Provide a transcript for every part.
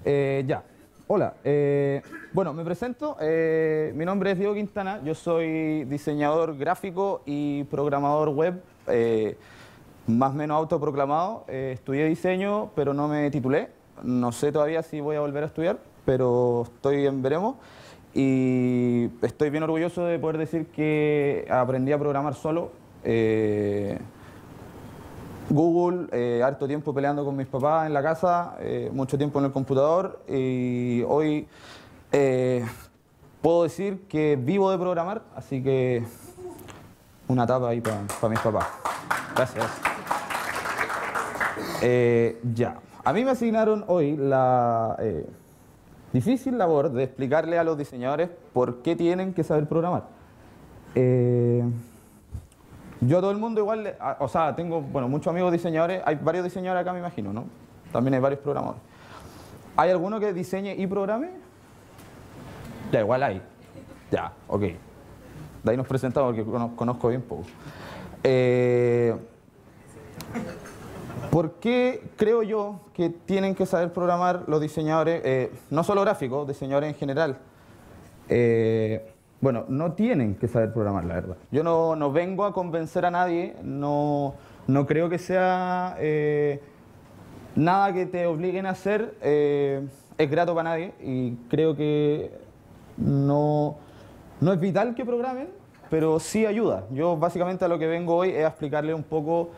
Ya. Hola. Bueno, me presento. Mi nombre es Diego Quintana. Yo soy diseñador gráfico y programador web, más o menos autoproclamado. Estudié diseño, pero no me titulé. No sé todavía si voy a volver a estudiar, pero estoy en veremos. Y estoy bien orgulloso de poder decir que aprendí a programar solo. Google, harto tiempo peleando con mis papás en la casa, mucho tiempo en el computador y hoy puedo decir que vivo de programar, así que una tapa ahí para mis papás. Gracias. Ya, a mí me asignaron hoy la difícil labor de explicarle a los diseñadores por qué tienen que saber programar. Yo a todo el mundo igual, o sea, tengo, bueno, muchos amigos diseñadores, hay varios diseñadores acá me imagino, ¿no? También hay varios programadores. ¿Hay alguno que diseñe y programe? Ya, igual hay. Ya, ok. De ahí nos presentamos porque conozco bien poco. ¿Por qué creo yo que tienen que saber programar los diseñadores, no solo gráficos, diseñadores en general? Bueno, no tienen que saber programar, la verdad. Yo no vengo a convencer a nadie, no creo que sea nada que te obliguen a hacer, es grato para nadie y creo que no es vital que programen, pero sí ayuda. Yo básicamente a lo que vengo hoy es a explicarle un poco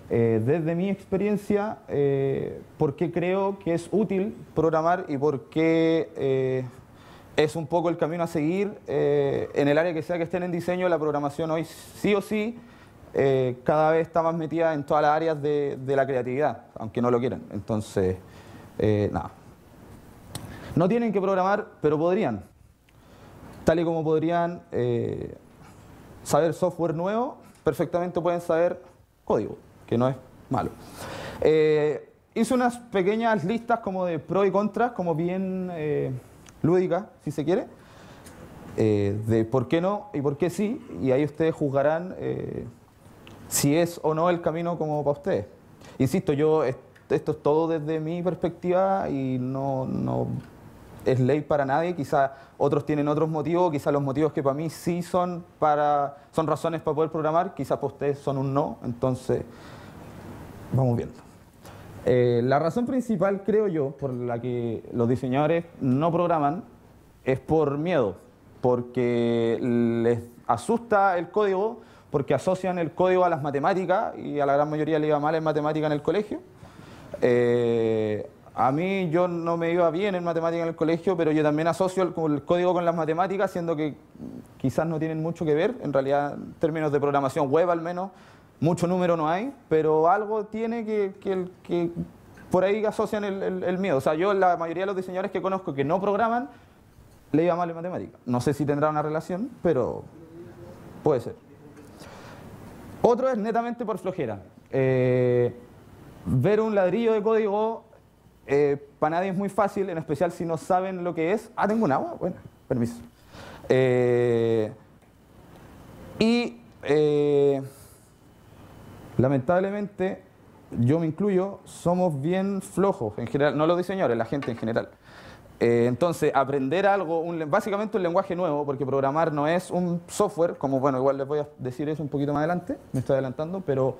desde mi experiencia por qué creo que es útil programar y por qué es un poco el camino a seguir en el área que sea que estén en diseño. La programación hoy sí o sí cada vez está más metida en todas las áreas de la creatividad, aunque no lo quieran. Entonces, nada. No tienen que programar, pero podrían. Tal y como podrían saber software nuevo, perfectamente pueden saber código, que no es malo. Hice unas pequeñas listas como de pros y contras, como bien lúdica, si se quiere, de por qué no y por qué sí, y ahí ustedes juzgarán si es o no el camino como para ustedes. Insisto, esto es todo desde mi perspectiva y no es ley para nadie. Quizás otros tienen otros motivos, quizás los motivos que para mí sí son razones para poder programar, quizás para ustedes son un no, entonces vamos viendo. La razón principal, creo yo, por la que los diseñadores no programan es por miedo, porque les asusta el código, porque asocian el código a las matemáticas y a la gran mayoría le iba mal en matemática en el colegio. A mí yo no me iba bien en matemática en el colegio, pero yo también asocio el código con las matemáticas, siendo que quizás no tienen mucho que ver, en realidad en términos de programación web al menos. Mucho número no hay, pero algo tiene que por ahí asocian el miedo. O sea, yo la mayoría de los diseñadores que conozco que no programan, le iba mal en matemática. No sé si tendrá una relación, pero puede ser. Otro es netamente por flojera. Ver un ladrillo de código para nadie es muy fácil, en especial si no saben lo que es. Ah, tengo un agua, bueno, permiso. Lamentablemente, yo me incluyo, somos bien flojos en general, no los diseñadores, la gente en general. Entonces, aprender algo, básicamente un lenguaje nuevo, porque programar no es un software, como bueno, igual les voy a decir eso un poquito más adelante, me estoy adelantando, pero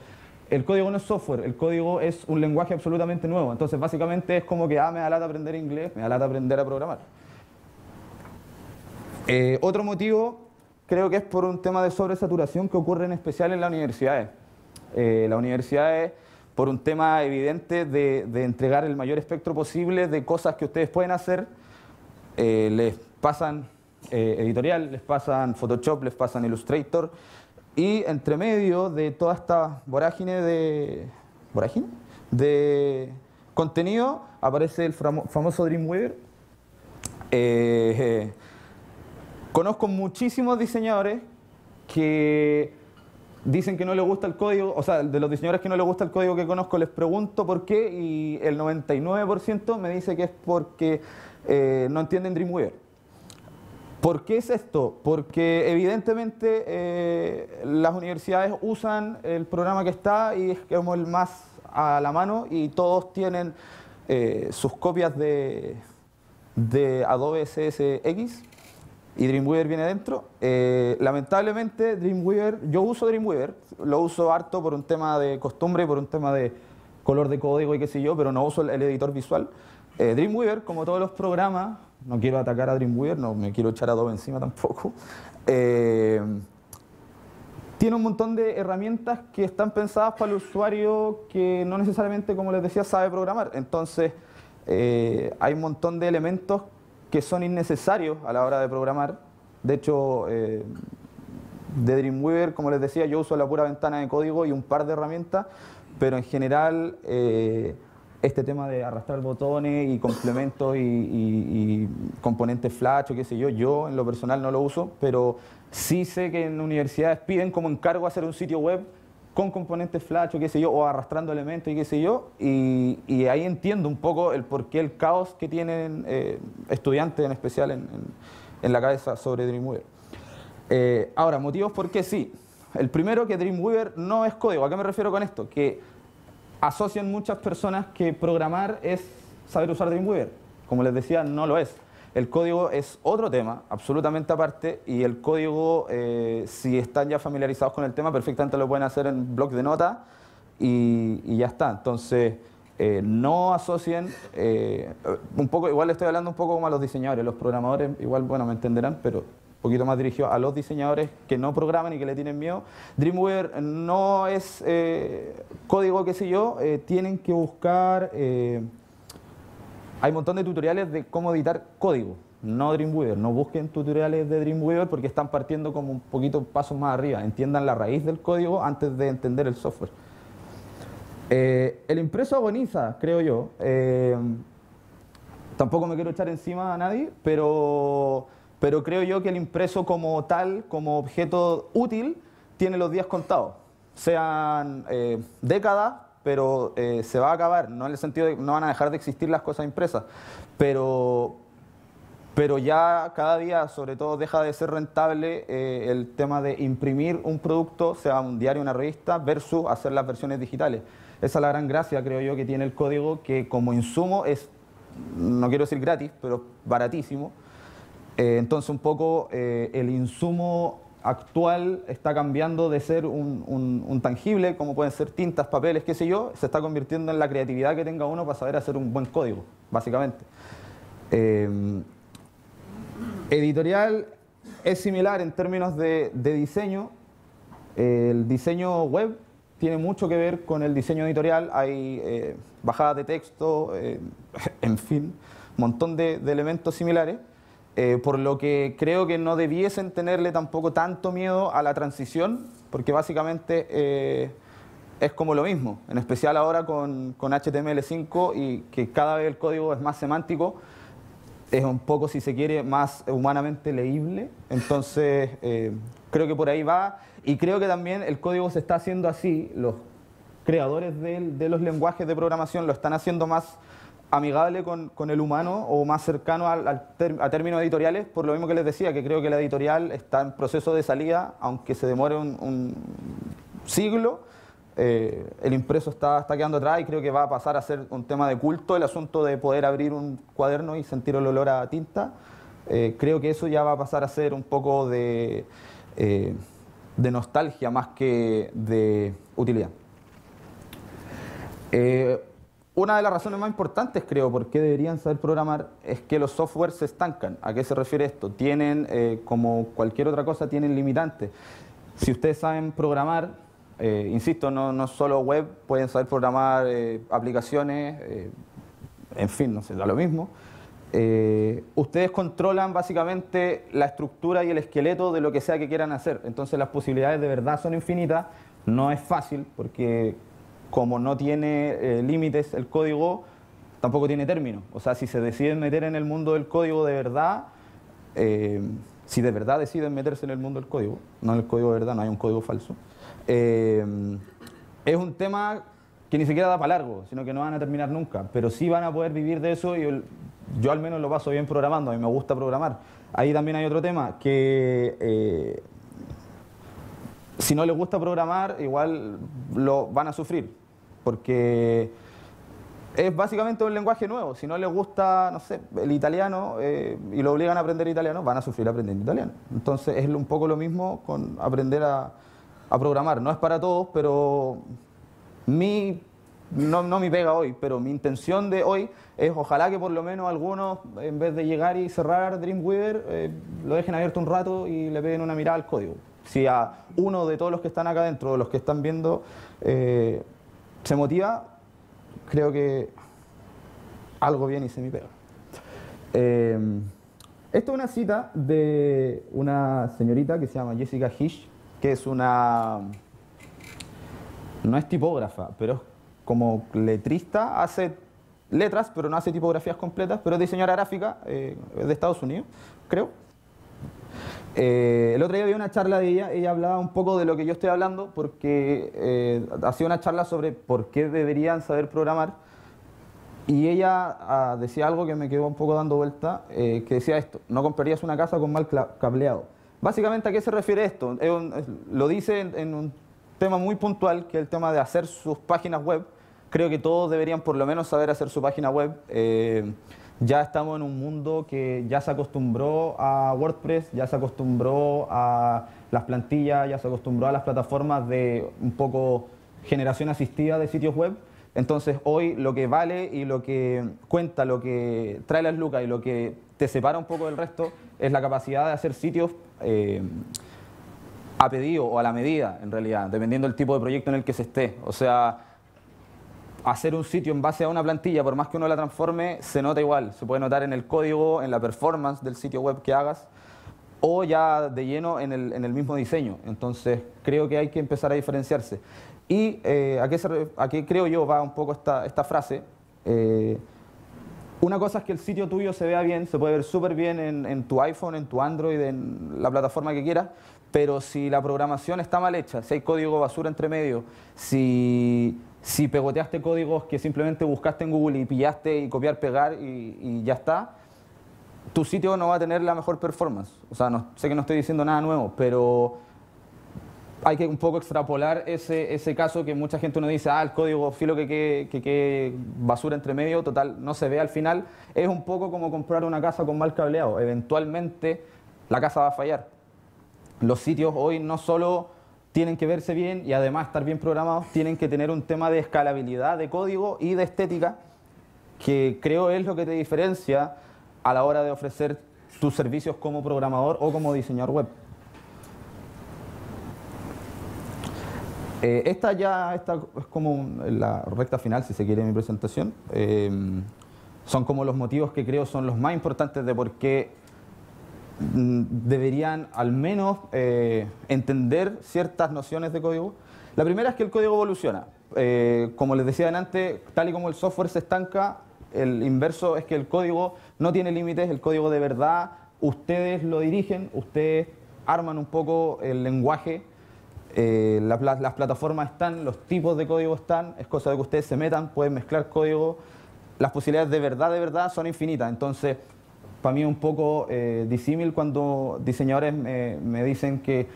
el código no es software, el código es un lenguaje absolutamente nuevo. Entonces, básicamente es como que, me da lata aprender inglés, me da lata aprender a programar. Otro motivo, creo que es por un tema de sobresaturación que ocurre en especial en las universidades. Las universidades, por un tema evidente de entregar el mayor espectro posible de cosas que ustedes pueden hacer, les pasan editorial, les pasan Photoshop, les pasan Illustrator, y entre medio de toda esta vorágine de contenido aparece el famoso Dreamweaver. Conozco muchísimos diseñadores que dicen que no les gusta el código, o sea, de los diseñadores que no les gusta el código que conozco, les pregunto por qué y el 99% me dice que es porque no entienden Dreamweaver. ¿Por qué es esto? Porque evidentemente las universidades usan el programa que está y es como el más a la mano y todos tienen sus copias de de Adobe CSX y Dreamweaver viene dentro. Lamentablemente Dreamweaver, yo uso Dreamweaver, lo uso harto por un tema de costumbre, por un tema de color de código y qué sé yo, pero no uso el editor visual. Dreamweaver, como todos los programas, no quiero atacar a Dreamweaver, no me quiero echar Adobe encima tampoco, tiene un montón de herramientas que están pensadas para el usuario que no necesariamente, como les decía, sabe programar. Entonces, hay un montón de elementos que son innecesarios a la hora de programar. De hecho, de Dreamweaver, como les decía, yo uso la pura ventana de código y un par de herramientas, pero en general este tema de arrastrar botones y complementos y componentes Flash o qué sé yo en lo personal no lo uso, pero sí sé que en universidades piden como encargo hacer un sitio web con componentes Flash o qué sé yo, o arrastrando elementos y qué sé yo, y ahí entiendo un poco el porqué el caos que tienen estudiantes en especial en la cabeza sobre Dreamweaver. Ahora, motivos por qué sí. El primero, que Dreamweaver no es código. ¿A qué me refiero con esto? Que asocian muchas personas que programar es saber usar Dreamweaver. Como les decía, no lo es. El código es otro tema, absolutamente aparte, y el código, si están ya familiarizados con el tema, perfectamente lo pueden hacer en bloc de notas y ya está. Entonces, no asocien, un poco, igual le estoy hablando un poco como a los diseñadores, los programadores, igual, bueno, me entenderán, pero un poquito más dirigido a los diseñadores que no programan y que le tienen miedo. Dreamweaver no es código, qué sé yo, tienen que buscar... hay un montón de tutoriales de cómo editar código, no Dreamweaver. No busquen tutoriales de Dreamweaver porque están partiendo como un poquito pasos más arriba. Entiendan la raíz del código antes de entender el software. El impreso agoniza, creo yo. Tampoco me quiero echar encima a nadie, pero creo yo que el impreso como tal, como objeto útil, tiene los días contados. Sean décadas, pero se va a acabar, no en el sentido de que no van a dejar de existir las cosas impresas, pero ya cada día, sobre todo, deja de ser rentable el tema de imprimir un producto, sea un diario, una revista, versus hacer las versiones digitales. Esa es la gran gracia, creo yo, que tiene el código, que como insumo es, no quiero decir gratis, pero baratísimo. Entonces un poco el insumo actual está cambiando de ser un tangible, como pueden ser tintas, papeles, qué sé yo, se está convirtiendo en la creatividad que tenga uno para saber hacer un buen código, básicamente. Editorial es similar en términos de diseño. El diseño web tiene mucho que ver con el diseño editorial. Hay bajadas de texto, en fin, un montón de elementos similares. Por lo que creo que no debiesen tenerle tampoco tanto miedo a la transición, porque básicamente es como lo mismo, en especial ahora con HTML5 y que cada vez el código es más semántico, es un poco, si se quiere, más humanamente leíble. Entonces creo que por ahí va, y creo que también el código se está haciendo así, los creadores de los lenguajes de programación lo están haciendo más amigable con el humano o más cercano a términos editoriales, por lo mismo que les decía, que creo que la editorial está en proceso de salida, aunque se demore un siglo, el impreso está quedando atrás y creo que va a pasar a ser un tema de culto el asunto de poder abrir un cuaderno y sentir el olor a tinta. Creo que eso ya va a pasar a ser un poco de nostalgia más que de utilidad. Una de las razones más importantes, creo, por qué deberían saber programar es que los softwares se estancan. ¿A qué se refiere esto? Tienen, como cualquier otra cosa, tienen limitantes. Si ustedes saben programar, insisto, no solo web, pueden saber programar aplicaciones, en fin, no sé, da lo mismo. Ustedes controlan básicamente la estructura y el esqueleto de lo que sea que quieran hacer. Entonces las posibilidades de verdad son infinitas. No es fácil porque como no tiene límites el código, tampoco tiene término. O sea, si se deciden meter en el mundo del código de verdad, si de verdad deciden meterse en el mundo del código, no en el código de verdad, no hay un código falso, es un tema que ni siquiera da para largo, sino que no van a terminar nunca, pero sí van a poder vivir de eso y yo al menos lo paso bien programando, a mí me gusta programar. Ahí también hay otro tema, que si no les gusta programar, igual lo van a sufrir, porque es básicamente un lenguaje nuevo. Si no les gusta, no sé, el italiano y lo obligan a aprender italiano, van a sufrir aprendiendo italiano. Entonces es un poco lo mismo con aprender a programar. No es para todos, pero no mi pega hoy, pero mi intención de hoy es ojalá que por lo menos algunos, en vez de llegar y cerrar Dreamweaver, lo dejen abierto un rato y le peguen una mirada al código. Si a uno de todos los que están acá dentro, de los que están viendo, se motiva, creo que algo bien hice mi pega. Esto es una cita de una señorita que se llama Jessica Hische, que es no es tipógrafa, pero es como letrista, hace letras, pero no hace tipografías completas, pero es diseñadora gráfica, es de Estados Unidos, creo. El otro día vi una charla de ella hablaba un poco de lo que yo estoy hablando, porque hacía una charla sobre por qué deberían saber programar, y ella decía algo que me quedó un poco dando vuelta, que decía esto: no comprarías una casa con mal cableado. Básicamente, ¿a qué se refiere esto? Lo dice en un tema muy puntual, que es el tema de hacer sus páginas web. Creo que todos deberían por lo menos saber hacer su página web. Ya estamos en un mundo que ya se acostumbró a WordPress, ya se acostumbró a las plantillas, ya se acostumbró a las plataformas de un poco generación asistida de sitios web. Entonces hoy lo que vale y lo que cuenta, lo que trae las lucas y lo que te separa un poco del resto es la capacidad de hacer sitios a pedido o a la medida, en realidad, dependiendo del tipo de proyecto en el que se esté. O sea, hacer un sitio en base a una plantilla, por más que uno la transforme, se nota igual. Se puede notar en el código, en la performance del sitio web que hagas, o ya de lleno en el mismo diseño. Entonces, creo que hay que empezar a diferenciarse. ¿Y a qué creo yo va un poco esta frase? Una cosa es que el sitio tuyo se vea bien, se puede ver súper bien en tu iPhone, en tu Android, en la plataforma que quieras, pero si la programación está mal hecha, si hay código basura entre medio, si pegoteaste códigos que simplemente buscaste en Google y pillaste y copiar, pegar y ya está, tu sitio no va a tener la mejor performance. O sea, sé que no estoy diciendo nada nuevo, pero hay que un poco extrapolar ese caso que mucha gente uno dice, el código filo que basura entre medio, total, no se ve al final. Es un poco como comprar una casa con mal cableado. Eventualmente la casa va a fallar. Los sitios hoy no solo tienen que verse bien y además estar bien programados, tienen que tener un tema de escalabilidad de código y de estética, que creo es lo que te diferencia a la hora de ofrecer tus servicios como programador o como diseñador web. Esta es como la recta final, si se quiere, de mi presentación. Son como los motivos que creo son los más importantes de por qué deberían al menos entender ciertas nociones de código. La primera es que el código evoluciona. Como les decía antes, tal y como el software se estanca, el inverso es que el código no tiene límites, el código de verdad, ustedes lo dirigen, ustedes arman un poco el lenguaje. Las plataformas están, los tipos de código están, es cosa de que ustedes se metan, pueden mezclar código, las posibilidades de verdad son infinitas. Entonces, para mí es un poco disímil cuando diseñadores me dicen que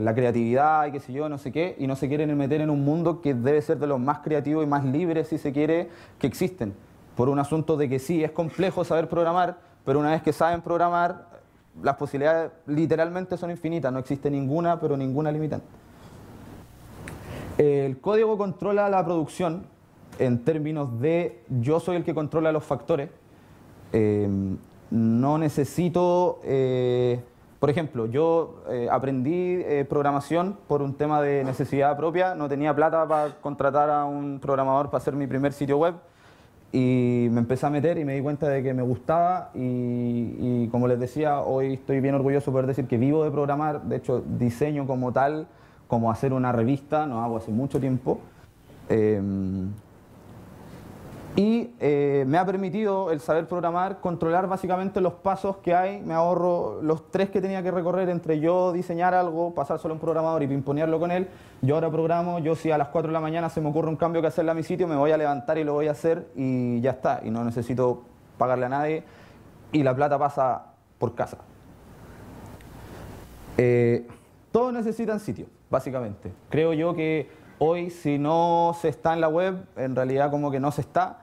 la creatividad y qué sé yo, no sé qué, y no se quieren meter en un mundo que debe ser de los más creativos y más libres, si se quiere, que existen. Por un asunto de que sí, es complejo saber programar, pero una vez que saben programar, las posibilidades literalmente son infinitas, no existe ninguna, pero ninguna limitante. El código controla la producción en términos de yo soy el que controla los factores. No necesito, por ejemplo, yo aprendí programación por un tema de necesidad propia, no tenía plata para contratar a un programador para hacer mi primer sitio web. Y me empecé a meter y me di cuenta de que me gustaba y como les decía, hoy estoy bien orgulloso de poder decir que vivo de programar. De hecho, diseño como tal, como hacer una revista, no hago hace mucho tiempo. Me ha permitido el saber programar, controlar básicamente los pasos que hay. Me ahorro los 3 que tenía que recorrer entre yo diseñar algo, pasárselo a un programador y pimponearlo con él. Yo ahora programo, yo si a las 4 de la mañana se me ocurre un cambio que hacerle a mi sitio, me voy a levantar y lo voy a hacer y ya está. Y no necesito pagarle a nadie y la plata pasa por casa. Todos necesitan sitio, básicamente. Creo yo que Hoy, si no se está en la web, en realidad como que no se está.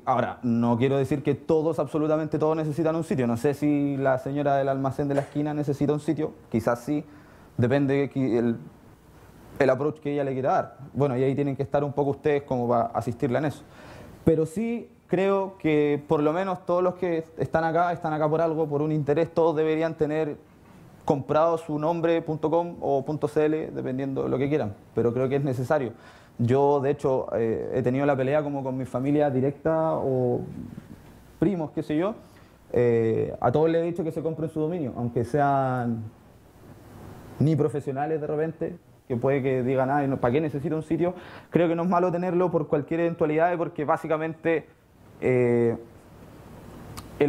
Ahora, no quiero decir que todos, absolutamente todos necesitan un sitio. No sé si la señora del almacén de la esquina necesita un sitio, quizás sí. Depende el approach que ella le quiera dar. Bueno, y ahí tienen que estar un poco ustedes como para asistirla en eso. Pero sí creo que por lo menos todos los que están acá por algo, por un interés, todos deberían tener comprado su nombre.com o .cl, dependiendo de lo que quieran, pero creo que es necesario. Yo, de hecho, he tenido la pelea como con mi familia directa o primos, qué sé yo. A todos les he dicho que se compren su dominio, aunque sean ni profesionales de repente, que puede que digan, ah, ¿para qué necesito un sitio? Creo que no es malo tenerlo por cualquier eventualidad, porque básicamente el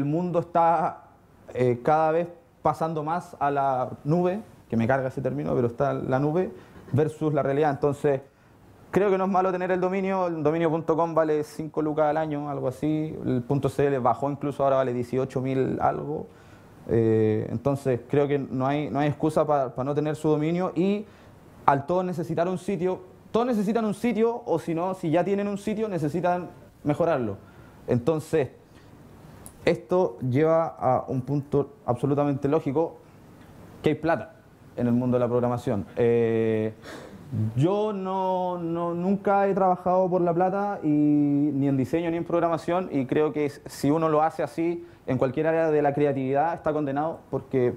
mundo está cada vez pasando más a la nube, que me carga ese término, pero está la nube versus la realidad. Entonces, creo que no es malo tener el dominio.com vale 5 lucas al año, algo así, el .cl bajó incluso, ahora vale 18.000 algo. Entonces, creo que no hay excusa para no tener su dominio, y al todos necesitar un sitio, todos necesitan un sitio, o si no, si ya tienen un sitio, necesitan mejorarlo. Entonces, esto lleva a un punto absolutamente lógico, que hay plata en el mundo de la programación. Yo nunca he trabajado por la plata, ni en diseño ni en programación, y creo que si uno lo hace así en cualquier área de la creatividad está condenado, porque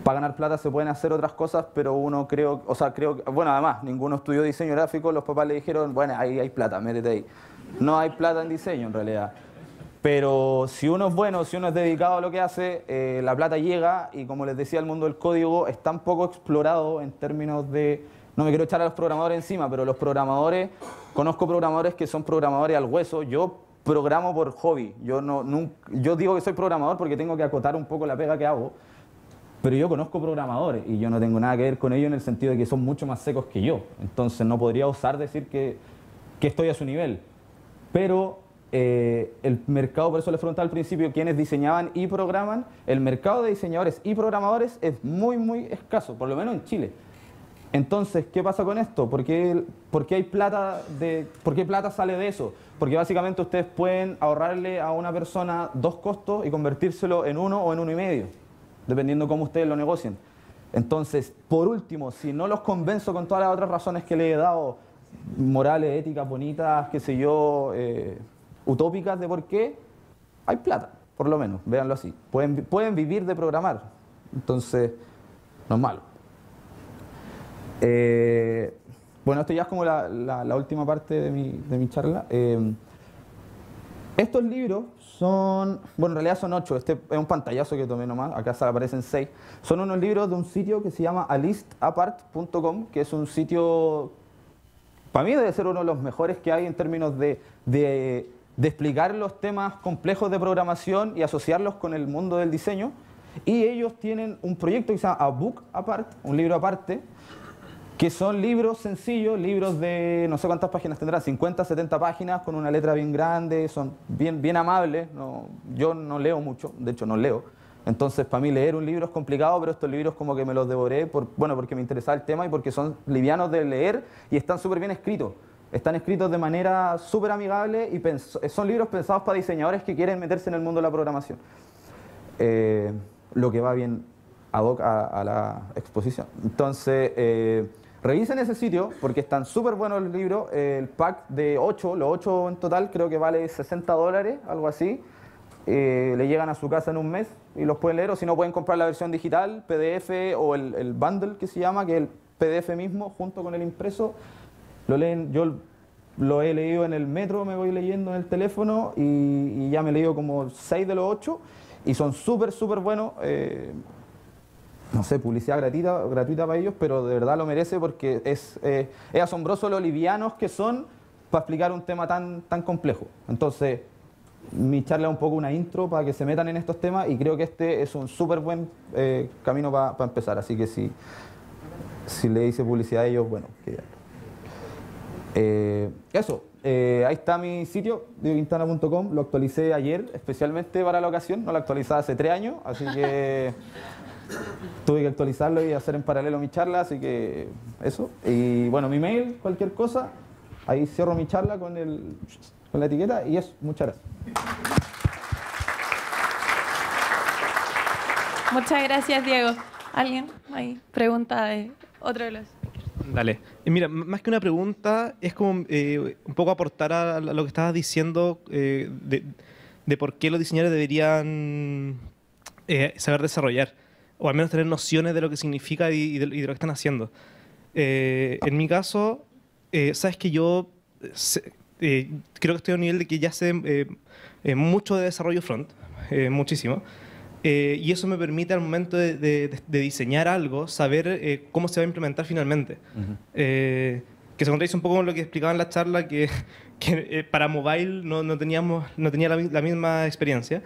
para ganar plata se pueden hacer otras cosas, pero uno creo que, bueno, además, ninguno estudió diseño gráfico, los papás le dijeron, bueno, ahí hay plata, métete ahí. No hay plata en diseño en realidad. Pero si uno es bueno, si uno es dedicado a lo que hace, la plata llega, y como les decía, el mundo del código es tan poco explorado en términos de... No me quiero echar a los programadores encima, pero los programadores, conozco programadores que son programadores al hueso. Yo programo por hobby. Yo digo que soy programador porque tengo que acotar un poco la pega que hago, pero yo conozco programadores y yo no tengo nada que ver con ellos en el sentido de que son mucho más secos que yo. Entonces no podría osar decir que estoy a su nivel. Pero el mercado, por eso les preguntaba al principio, quienes diseñaban y programan, el mercado de diseñadores y programadores es muy, muy escaso, por lo menos en Chile. Entonces, ¿qué pasa con esto? ¿Por qué hay plata por qué plata sale de eso? Porque básicamente ustedes pueden ahorrarle a una persona 2 costos y convertírselo en 1 o en 1,5, dependiendo cómo ustedes lo negocien. Entonces, por último, si no los convenzo con todas las otras razones que les he dado, morales, éticas, bonitas, qué sé yo, utópicas de por qué, hay plata, por lo menos, véanlo así. Pueden vivir de programar, entonces no es malo. Bueno, esto ya es como la última parte de mi charla. Estos libros son, bueno, en realidad son 8, este es un pantallazo que tomé nomás, acá aparecen 6. Son unos libros de un sitio que se llama alistapart.com, que es un sitio, para mí debe ser uno de los mejores que hay en términos de explicar los temas complejos de programación y asociarlos con el mundo del diseño. Y ellos tienen un proyecto que se llama A Book Apart, un libro aparte, que son libros sencillos, libros de no sé cuántas páginas tendrán, 50, 70 páginas, con una letra bien grande, son bien amables. Yo no leo mucho, de hecho no leo. Entonces, para mí leer un libro es complicado, pero estos libros como que me los devoré, porque me interesaba el tema y porque son livianos de leer y están súper bien escritos. Están escritos de manera súper amigable y son libros pensados para diseñadores que quieren meterse en el mundo de la programación. Lo que va bien ad hoc a la exposición. Entonces, revisen ese sitio porque están súper buenos los libros. El pack de 8, los 8 en total, creo que vale $60, algo así. Le llegan a su casa en un mes y los pueden leer, o si no pueden comprar la versión digital, PDF o el bundle que se llama, que es el PDF mismo junto con el impreso. Lo leen, yo lo he leído en el metro, me voy leyendo en el teléfono y ya me he leído como 6 de los 8 y son súper buenos. No sé, publicidad gratuita para ellos, pero de verdad lo merece porque es asombroso lo livianos que son para explicar un tema tan complejo. Entonces, mi charla es un poco una intro para que se metan en estos temas y creo que este es un súper buen camino para empezar. Así que si le hice publicidad a ellos, bueno, que eso. Ahí está mi sitio, diegoquintana.com, lo actualicé ayer especialmente para la ocasión, no lo actualizaba hace 3 años, así que tuve que actualizarlo y hacer en paralelo mi charla, así que eso. Y bueno, mi mail, cualquier cosa, ahí cierro mi charla con la etiqueta y eso. Muchas gracias. Muchas gracias, Diego. ¿Alguien ahí? Pregunta de otro de los... Dale. Mira, más que una pregunta, es como un poco aportar a lo que estabas diciendo de por qué los diseñadores deberían saber desarrollar, o al menos tener nociones de lo que significa y de lo que están haciendo. En mi caso, sabes que yo creo que estoy a un nivel de que ya sé mucho de desarrollo front, muchísimo. Y eso me permite al momento de diseñar algo, saber cómo se va a implementar finalmente. Que se contradice un poco con lo que explicaba en la charla, que para mobile no tenía la misma experiencia,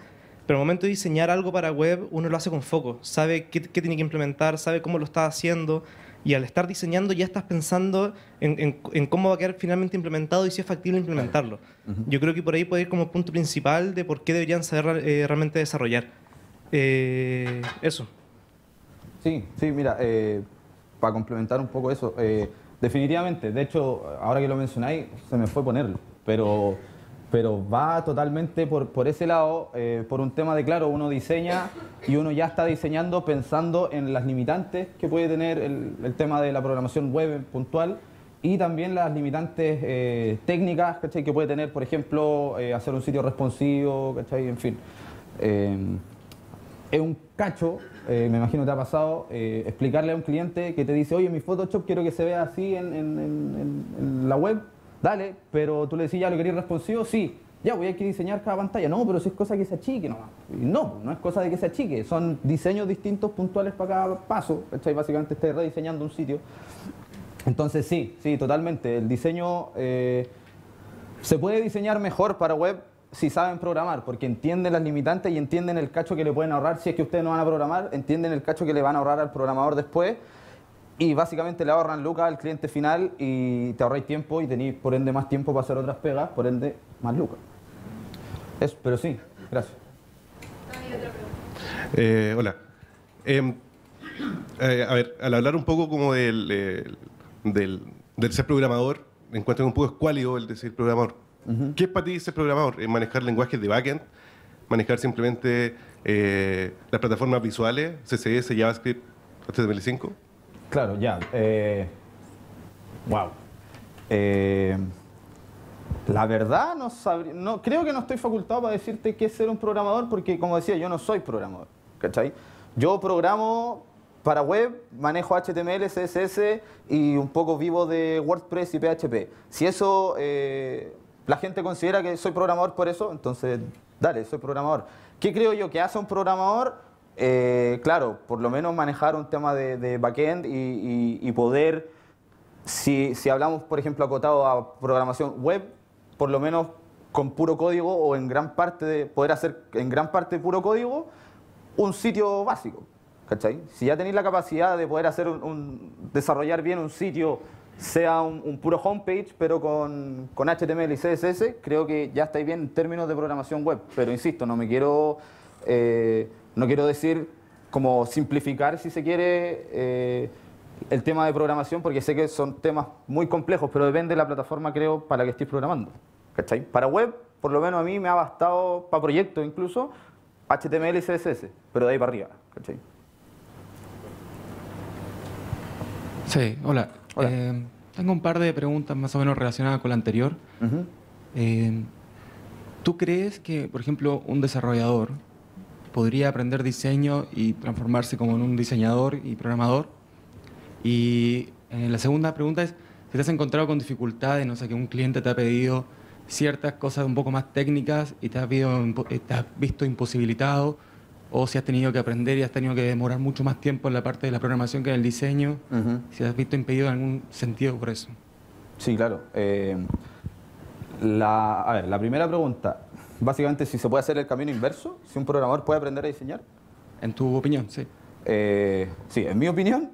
pero al momento de diseñar algo para web, uno lo hace con foco, sabe qué tiene que implementar, sabe cómo lo está haciendo, y al estar diseñando ya estás pensando en cómo va a quedar finalmente implementado y si es factible implementarlo. Yo creo que por ahí puede ir como punto principal de por qué deberían saber realmente desarrollar. Eso. Sí, mira, para complementar un poco eso, definitivamente, de hecho, ahora que lo mencionáis, se me fue ponerlo, pero va totalmente por ese lado, por un tema de, claro, uno diseña y uno ya está diseñando pensando en las limitantes que puede tener el tema de la programación web puntual y también las limitantes técnicas, ¿cachai? Que puede tener, por ejemplo, hacer un sitio responsivo, ¿cachai? En fin. Es un cacho, me imagino te ha pasado, explicarle a un cliente que te dice, oye, mi Photoshop quiero que se vea así en la web, dale, pero tú le decís, ya, ¿lo querías responsivo? Sí, ya, voy a que diseñar cada pantalla. No, pero si es cosa que se achique nomás. No es cosa de que se achique, son diseños distintos puntuales para cada paso, ¿cachai? Básicamente estás rediseñando un sitio. Entonces sí, totalmente, el diseño se puede diseñar mejor para web si saben programar, porque entienden las limitantes y entienden el cacho que le pueden ahorrar. Si es que ustedes no van a programar, entienden el cacho que le van a ahorrar al programador después y básicamente le ahorran lucas al cliente final y te ahorráis tiempo y tenéis por ende más tiempo para hacer otras pegas, por ende más lucas. Eso, pero sí, gracias. Hola. A ver, al hablar un poco como del ser programador, encuentro un poco escuálido el decir programador. ¿Qué es para ti ser programador? ¿Es manejar lenguajes de backend? ¿Manejar simplemente las plataformas visuales, CSS, JavaScript, HTML5? Claro, ya. Wow. La verdad, no, creo que no estoy facultado para decirte qué es ser un programador porque, como decía, yo no soy programador, ¿cachai? Yo programo para web, manejo HTML, CSS y un poco vivo de WordPress y PHP. Si eso... la gente considera que soy programador por eso, entonces, dale, soy programador. ¿Qué creo yo que hace un programador? Claro, por lo menos manejar un tema de backend y poder, si hablamos, por ejemplo, acotado a programación web, por lo menos con puro código o en gran parte poder hacer en gran parte puro código un sitio básico, ¿cachai? Si ya tenéis la capacidad de poder hacer desarrollar bien un sitio, sea un puro homepage, pero con HTML y CSS, creo que ya estáis bien en términos de programación web. Pero insisto, no quiero decir como simplificar, si se quiere, el tema de programación, porque sé que son temas muy complejos, pero depende de la plataforma, creo, para la que estéis programando. ¿Cachai? Para web, por lo menos a mí me ha bastado, para proyectos incluso, HTML y CSS, pero de ahí para arriba. ¿Cachai? Sí, hola. Tengo un par de preguntas más o menos relacionadas con la anterior. ¿Tú crees que, por ejemplo, un desarrollador podría aprender diseño y transformarse como en un diseñador y programador? Y la segunda pregunta es, si te has encontrado con dificultades, no sé, que un cliente te ha pedido ciertas cosas un poco más técnicas y te has visto imposibilitado, o si has tenido que aprender y has tenido que demorar mucho más tiempo en la parte de la programación que en el diseño, si has visto impedido en algún sentido por eso. Sí, claro. La primera pregunta, básicamente, si se puede hacer el camino inverso, si un programador puede aprender a diseñar. En tu opinión, sí. Sí, en mi opinión,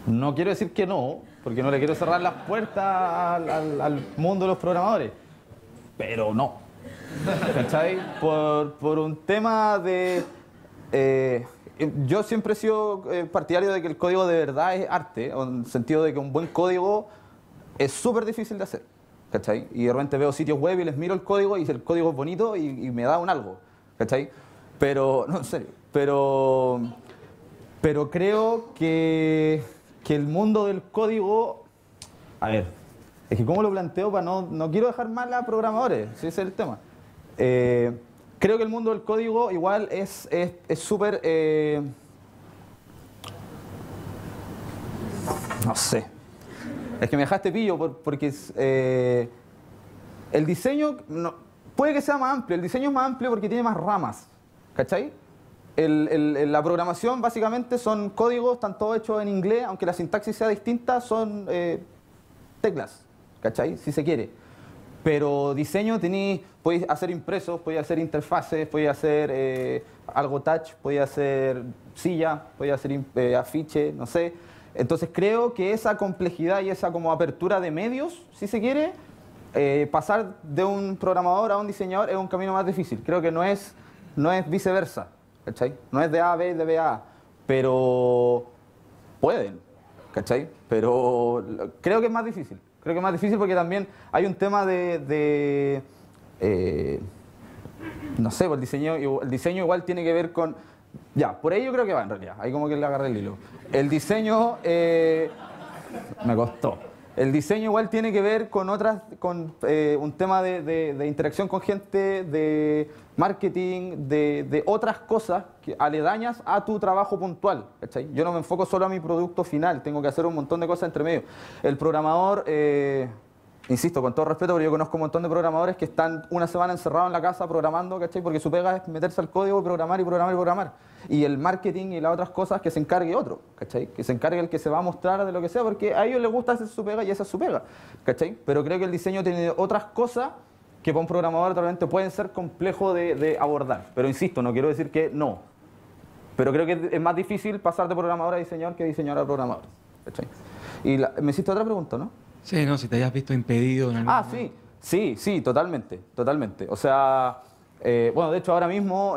no quiero decir que no, porque no le quiero cerrar las puertas al mundo de los programadores, pero no. ¿Cachai? Por un tema de yo siempre he sido partidario de que el código de verdad es arte, en el sentido de que un buen código es súper difícil de hacer, ¿cachai? Y de repente veo sitios web y les miro el código y el código es bonito y me da un algo, ¿cachai? Pero, no, en serio, pero creo que el mundo del código, a ver, es que cómo lo planteo para no quiero dejar mal a programadores, ese es el tema. Creo que el mundo del código igual es súper, no sé, es que me dejaste pillo porque el diseño puede que sea más amplio, el diseño es más amplio porque tiene más ramas, ¿cachai? La programación básicamente son códigos, están todos hechos en inglés, aunque la sintaxis sea distinta, son teclas, ¿cachai? Si se quiere. Pero diseño podéis hacer impresos, podéis hacer interfaces, podéis hacer algo touch, podéis hacer silla, podéis hacer afiche, no sé. Entonces creo que esa complejidad y esa como apertura de medios, si se quiere, pasar de un programador a un diseñador es un camino más difícil. Creo que no es viceversa, ¿cachai? No es de A a B, de B a A, pero pueden, ¿cachai? Pero creo que es más difícil. Creo que es más difícil porque también hay un tema no sé, pues el diseño igual tiene que ver con... Ya, por ahí yo creo que va en realidad, ahí como que le agarré el hilo. El diseño... me costó. El diseño igual tiene que ver con un tema de interacción con gente, de marketing, de otras cosas aledañas a tu trabajo puntual, ¿cachai? Yo no me enfoco solo a mi producto final, tengo que hacer un montón de cosas entre medio. El programador, insisto, con todo respeto, pero yo conozco un montón de programadores que están una semana encerrados en la casa programando, ¿cachai? Porque su pega es meterse al código y programar y programar y programar. Y el marketing y las otras cosas que se encargue otro, ¿cachai? Que se encargue el que se va a mostrar de lo que sea, porque a ellos les gusta hacer su pega y esa es su pega, ¿cachai? Pero creo que el diseño tiene otras cosas que para un programador realmente pueden ser complejos de abordar. Pero insisto, no quiero decir que no. Pero creo que es más difícil pasar de programador a diseñador que de diseñador a programador, ¿cachai? Y me hiciste otra pregunta, ¿no? Sí, no, si te hayas visto impedido en algún momento. Sí, totalmente. O sea, bueno, de hecho ahora mismo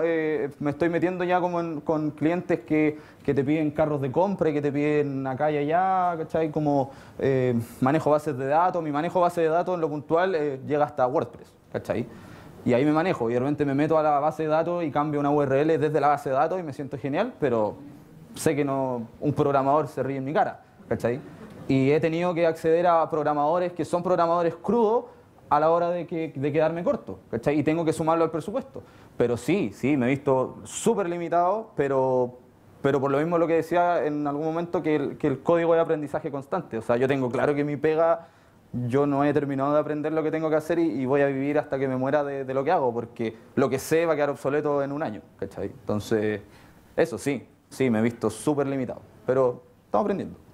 me estoy metiendo ya como con clientes que te piden carros de compra y que te piden acá y allá, ¿cachai? Como manejo bases de datos. Mi manejo base de datos en lo puntual llega hasta WordPress, ¿cachai? Y ahí me manejo y de repente me meto a la base de datos y cambio una URL desde la base de datos y me siento genial, pero sé que un programador se ríe en mi cara, ¿cachai? Y he tenido que acceder a programadores que son programadores crudos a la hora de quedarme corto, ¿cachai? Y tengo que sumarlo al presupuesto. Pero sí, me he visto súper limitado, pero por lo mismo lo que decía en algún momento, que el código es aprendizaje constante. O sea, yo tengo claro que mi pega, yo no he terminado de aprender lo que tengo que hacer y voy a vivir hasta que me muera de lo que hago, porque lo que sé va a quedar obsoleto en un año, ¿cachai? Entonces, eso sí, me he visto súper limitado, pero estamos aprendiendo.